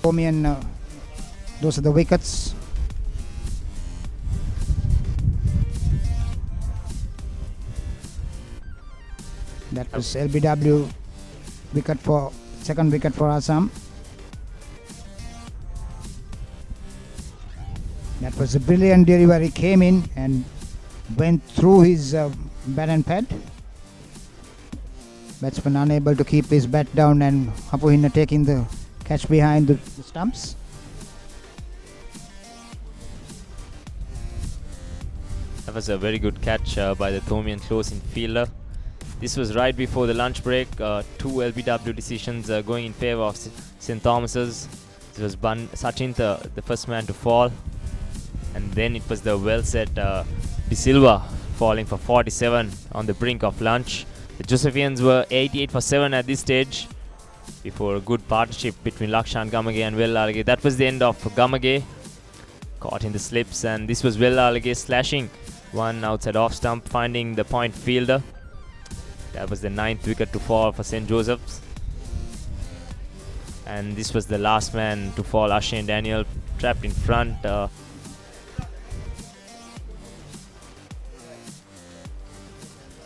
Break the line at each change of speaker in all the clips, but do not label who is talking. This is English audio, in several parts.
Tomian, those are the wickets. That was LBW wicket for second wicket for Assam. That was a brilliant delivery, came in and went through his bat and pad. Batsman unable to keep his bat down and Hapuhina taking the catch behind the stumps.
That was a very good catch by the Tomian close-in fielder. This was right before the lunch break. Two LBW decisions going in favour of St. Thomas's. This was Sachin, the first man to fall. And then it was the well-set De Silva falling for 47 on the brink of lunch. The Josephians were 88 for 7 at this stage before a good partnership between Lakshan Gamage and Wellalage. That was the end of Gamage. Caught in the slips, and this was Wellalage slashing one outside off stump, finding the point fielder. That was the 9th wicket to fall for St. Joseph's. And this was the last man to fall, Ashane Daniel, trapped in front.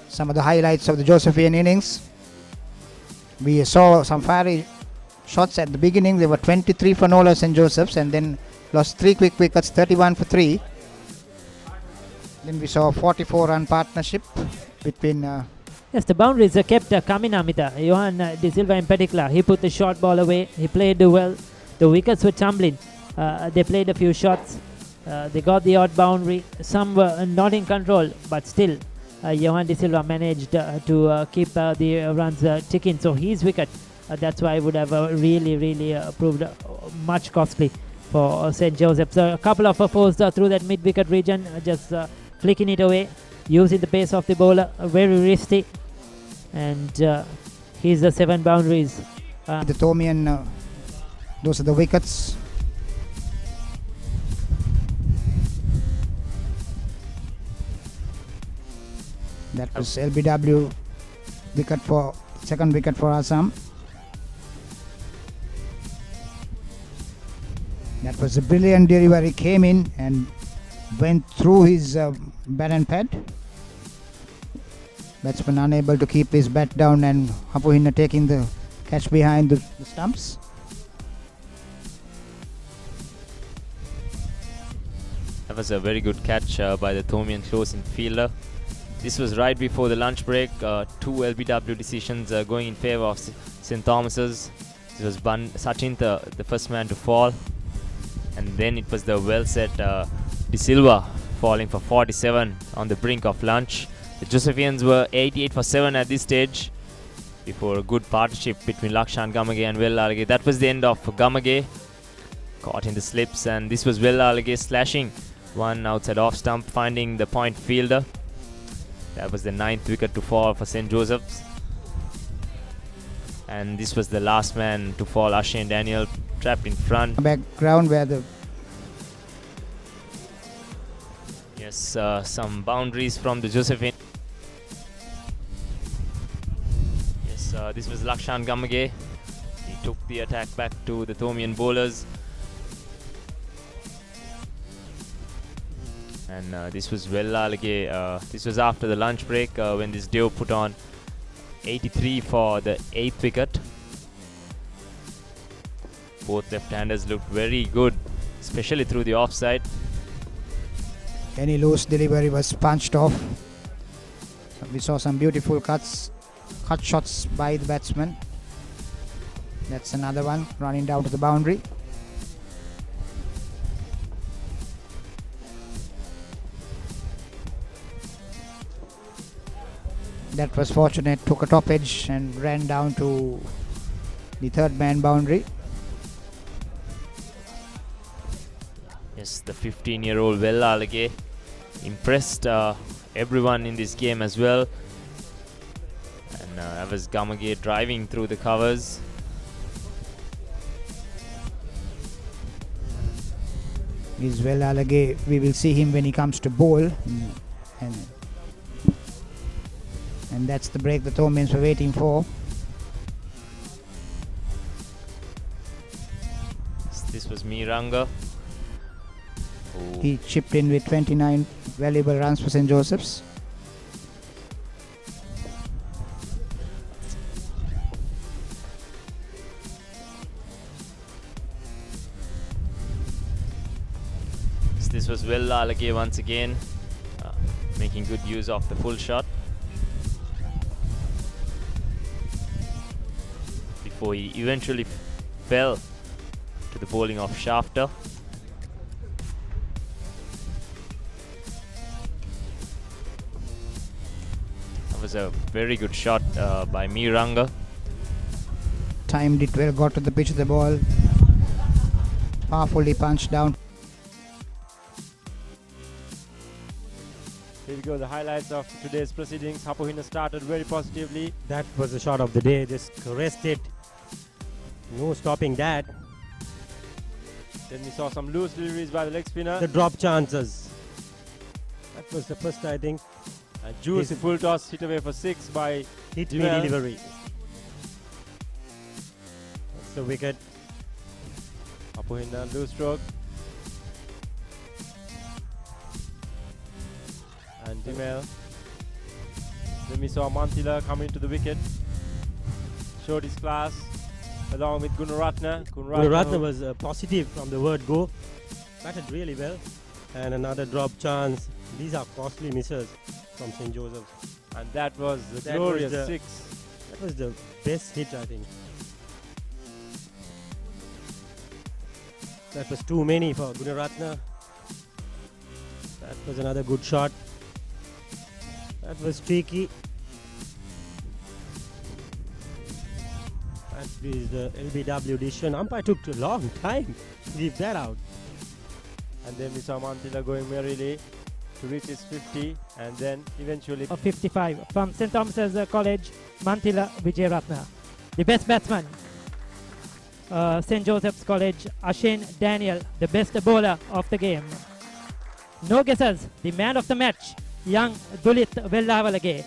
Some of the highlights of the Josephian innings. We saw some fiery shots at the beginning. They were 23 for Nola St. Joseph's and then lost 3 quick wickets, 31 for 3. Then we saw a 44-run partnership between...
Yes, the boundaries kept coming, Amita. Johan De Silva in particular, he put the short ball away. He played well. The wickets were tumbling. They played a few shots. They got the odd boundary. Some were not in control, but still, Johan De Silva managed to keep the runs ticking. So his wicket, that's why would have really proved much costly for St. Joseph. So a couple of fours through that mid-wicket region, just flicking it away, using the pace of the bowler, very risky. And here's the 7 boundaries.
The Tomian, those are the wickets. That was LBW wicket for second wicket for Assam. That was a brilliant delivery, came in and went through his bat and pad. Batsman unable to keep his bat down and Hapuhina taking the catch behind the stumps.
That was a very good catch by the Tomian close-in fielder. This was right before the lunch break. Two LBW decisions going in favour of St. Thomas's. This was Sachin, the first man to fall. And then it was the well-set De Silva falling for 47 on the brink of lunch. The Josephians were 88 for 7 at this stage before a good partnership between Lakshan Gamage and Wellalage. That was the end of Gamage. Caught in the slips, and this was Wellalage slashing one outside off stump, finding the point fielder. That was the 9th wicket to fall for St. Joseph's. And this was the last man to fall, Ashane Daniel, trapped in front.
Background where the...
Yes, some boundaries from the Josephine. Yes, this was Lakshan Gamage. He took the attack back to the Tomian bowlers. And this was Wellalage. This was after the lunch break when this Deo put on 83 for the 8th wicket. Both left-handers looked very good, especially through the offside.
Any loose delivery was punched off. We saw some beautiful cut shots by the batsman. That's another one running down to the boundary. That was fortunate, took a top edge and ran down to the third man boundary.
Yes, the 15-year-old Wellalage impressed everyone in this game as well. And that was Gamage driving through the covers.
Is Wellalage, we will see him when he comes to bowl. And that's the break the Tomians were waiting for.
Miranga.
He chipped in with 29 valuable runs for St. Joseph's.
This was Will Lalage once again, making good use of the full shot before he eventually fell to the bowling of Shafter. That was a very good shot by Miranga.
Timed it well, got to the pitch of the ball, powerfully punched down.
Here we go, the highlights of today's proceedings. Hapohina started very positively.
That was the shot of the day. Just caressed it. No stopping that.
Then we saw some loose deliveries by the leg spinner.
The drop chances. That was the first, I think.
And Juice
His
full toss hit away for 6 by
hit me
Jimel.
delivery. That's the wicket.
Hapohina loose stroke. And Dimel. Then we saw Mantila come into the wicket. Showed his class along with Gunaratna.
Gunaratna was positive from the word go. Batted really well. And another drop chance. These are costly misses from St. Joseph's.
And that was the
That
glorious
was the-
6.
That was the best hit, I think. That was too many for Gunaratna. That was another good shot. That was tricky. That is the LBW decision. Umpire took a long time to leave that out.
And then we saw Mantila going merrily to reach his 50 and then eventually
Of 55 from St. Thomas's College, Mantila Vijayaratna. The best batsman, St. Joseph's College, Ashin Daniel, the best bowler of the game. No guesses, the man of the match, young Dulit Vellavalage.